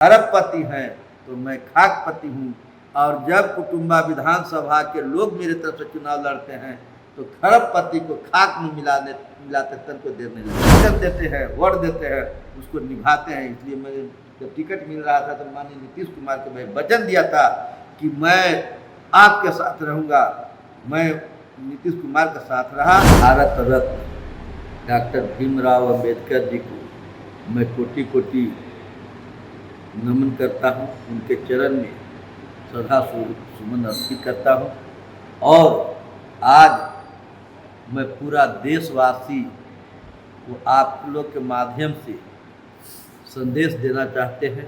अरबपति हैं तो मैं खाकपति हूँ। और जब कुटुम्बा विधानसभा के लोग मेरे तरफ से चुनाव लड़ते हैं तो खरबपति को खाक में मिलाते तन को देर नहीं लगता। वचन देते हैं, वर्ड देते हैं, उसको निभाते हैं। इसलिए मैं जब टिकट मिल रहा था तो माननीय नीतीश कुमार को मैं वचन दिया था कि मैं आपके साथ रहूँगा। मैं नीतीश कुमार का साथ रहा। भारत रत्न डॉक्टर भीमराव अम्बेडकर जी को मैं कोटि कोटि नमन करता हूँ। उनके चरण में श्रद्धा सुमन अर्पित करता हूँ। और आज मैं पूरा देशवासी को आप लोग के माध्यम से संदेश देना चाहते हैं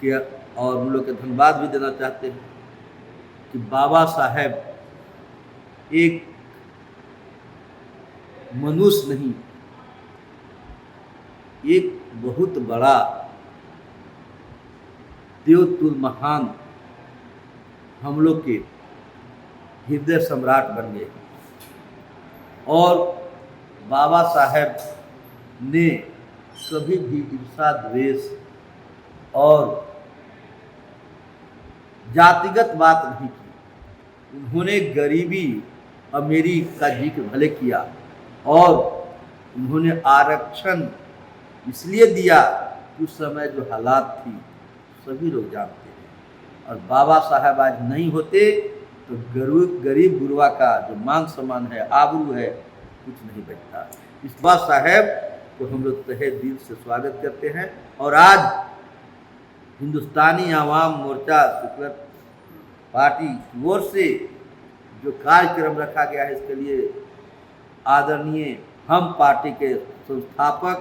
कि और उन लोग के धन्यवाद भी देना चाहते हैं कि बाबा साहेब एक मनुष्य नहीं, एक बहुत बड़ा देवतुल्य महान हम लोग के हृदय सम्राट बन गए। और बाबा साहेब ने कभी भी ईर्षा द्वेष और जातिगत बात नहीं की। उन्होंने गरीबी अमीरी का जिक्र भले किया और उन्होंने आरक्षण इसलिए दिया कि उस समय जो हालात थी सभी लोग जानते हैं। और बाबा साहब आज नहीं होते तो गरीब गुरबा का जो मान सम्मान है, आबरू है, कुछ नहीं बचता। इस बाबा साहब को हम लोग तहे दिल से स्वागत करते हैं। और आज हिंदुस्तानी आवाम मोर्चा सेकुलर पार्टी की ओर से जो कार्यक्रम रखा गया है, इसके लिए आदरणीय हम पार्टी के संस्थापक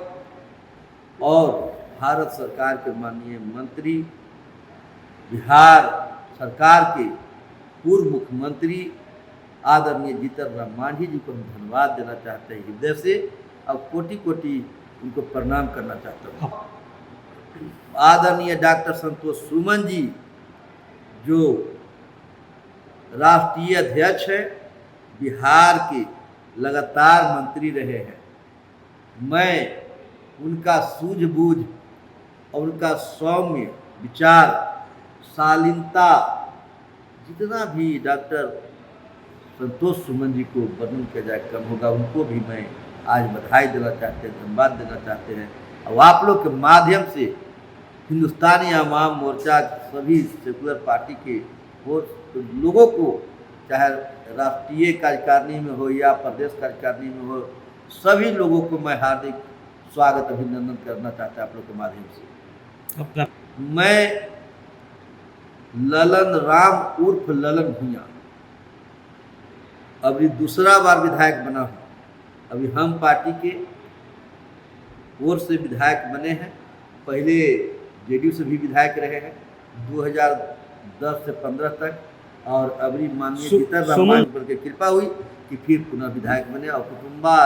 और भारत सरकार के माननीय मंत्री, बिहार सरकार के पूर्व मुख्यमंत्री आदरणीय जीतन राम मांझी जी को हम धन्यवाद देना चाहते हैं हृदय से और कोटि कोटि उनको प्रणाम करना चाहता हूँ। आदरणीय डॉक्टर संतोष सुमन जी जो राष्ट्रीय अध्यक्ष है, बिहार के लगातार मंत्री रहे हैं, मैं उनका सूझबूझ और उनका सौम्य विचार, शालीनता, जितना भी डॉक्टर संतोष सुमन जी को वर्णन किया जाए कम होगा। उनको भी मैं आज बधाई देना चाहते हैं, धन्यवाद देना चाहते हैं। और आप लोग के माध्यम से हिंदुस्तानी आवाम मोर्चा सभी सेकुलर पार्टी के लोगों को, चाहे राष्ट्रीय कार्यकारिणी में हो या प्रदेश कार्यकारिणी में हो, सभी लोगों को मैं हार्दिक स्वागत अभिनंदन करना चाहता हूँ आप लोग के माध्यम से। मैं ललन राम उर्फ ललन भूया अभी दूसरा बार विधायक बना हूँ। अभी हम पार्टी के ओर से विधायक बने हैं, पहले जेडीयू से भी विधायक रहे हैं 2010 से 15 तक। और अभी माननीय जीतन राम मांझी पर की कृपा हुई कि फिर पुनः विधायक बने। और कुटुम्बा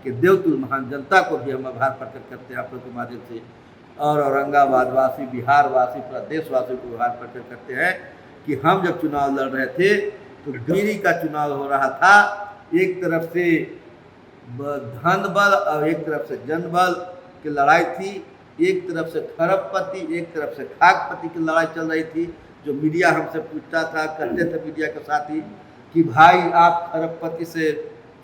के देवतुल्य महान जनता को भी हम आभार प्रकट करते हैं आप लोग के माध्यम से। और औरंगाबाद वासी, बिहार वासी, पूरा देशवासियों को आभार प्रकट करते हैं कि हम जब चुनाव लड़ रहे थे तो गिरी का चुनाव हो रहा था। एक तरफ से धन बल और एक तरफ से जन बल की लड़ाई थी, एक तरफ से खरबपति, एक तरफ से खाकपति की लड़ाई चल रही थी। जो मीडिया हमसे पूछता था, करते थे मीडिया के साथी कि भाई आप खरबपति से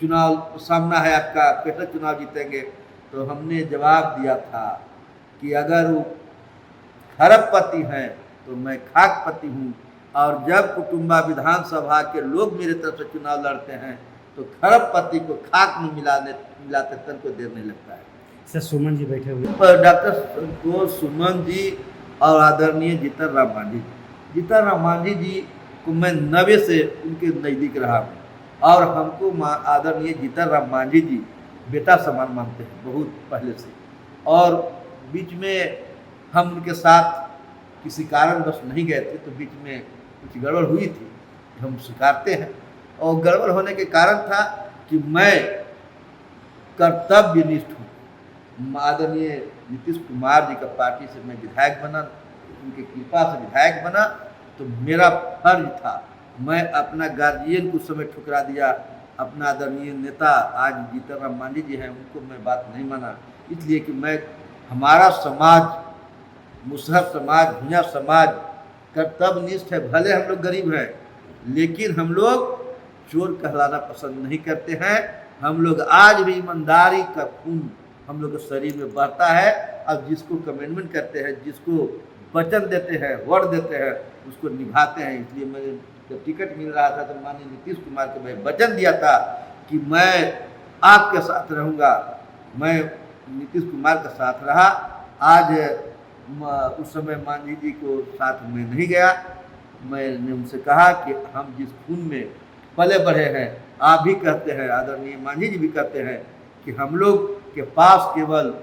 चुनाव सामना है आपका, कैसे चुनाव जीतेंगे? तो हमने जवाब दिया था कि अगर वो खरबपति हैं तो मैं खाकपति हूँ। और जब कुटुम्बा विधानसभा के लोग मेरे तरफ से चुनाव लड़ते हैं तो खरबपति को खाक में मिलाते तन को देर नहीं लगता है। सर सुमन जी बैठे हुए, डॉक्टर संतोष सुमन जी और आदरणीय जीतन राम मांझी। जीतन राम मांझी जी को मैं 90 से उनके नज़दीक रहा हूँ और हमको आदरणीय जीतन राम मांझी जी बेटा समान मानते हैं बहुत पहले से। और बीच में हम उनके साथ किसी कारणवश नहीं गए थे तो बीच में कुछ गड़बड़ हुई थी, हम स्वीकारते हैं। और गड़बड़ होने के कारण था कि मैं कर्तव्यनिष्ठ हूँ। आदरणीय नीतीश कुमार जी का पार्टी से मैं विधायक बना, उनकी कृपा से विधायक बना, तो मेरा फर्ज था, मैं अपना गार्जियन को उस समय ठुकरा दिया। अपना आदरणीय नेता आज जीतन राम मांझी जी हैं, उनको मैं बात नहीं माना, इसलिए कि मैं हमारा समाज मुसहर समाज, भुइयां समाज कर्तव्यनिष्ठ है। भले हम लोग गरीब हैं, लेकिन हम लोग चोर कहलाना पसंद नहीं करते हैं। हम लोग आज भी ईमानदारी का खून हम लोग के शरीर में बहता है। अब जिसको कमेंटमेंट करते हैं, जिसको वचन देते हैं, वर्ड देते हैं, उसको निभाते हैं। इसलिए मैंने जब टिकट मिल रहा था तो माननीय नीतीश कुमार को मैं वचन दिया था कि मैं आपके साथ रहूँगा। मैं नीतीश कुमार का साथ रहा। आज उस समय मांझी जी को साथ में नहीं गया। मैंने उनसे कहा कि हम जिस खून में पले बढ़े हैं, आप भी कहते हैं, आदरणीय मांझी जी भी कहते हैं कि हम लोग के पास केवल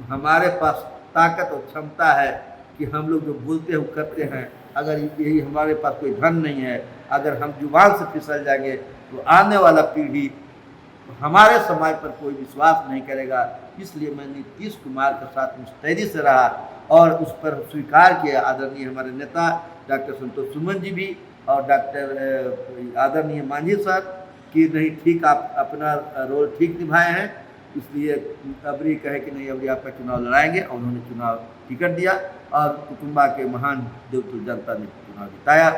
हमारे पास ताकत और क्षमता है कि हम लोग जो बोलते हैं करते हैं। अगर यही हमारे पास कोई धन नहीं है, अगर हम जुबान से फिसल जाएंगे तो आने वाला पीढ़ी हमारे समाज पर कोई विश्वास नहीं करेगा। इसलिए मैं नीतीश कुमार के साथ मुस्तैदी से रहा और उस पर स्वीकार किया। आदरणीय हमारे नेता डॉक्टर संतोष सुमन जी भी और डॉक्टर आदरणीय मांझी सर कि नहीं ठीक, आप अपना रोल ठीक निभाए हैं। इसलिए अबरी कहे कि नहीं अबरी आपका चुनाव लड़ाएंगे, और उन्होंने चुनाव टिकट दिया और कुटुंबा के महान देवतुल्य जनता ने चुनाव जिताया।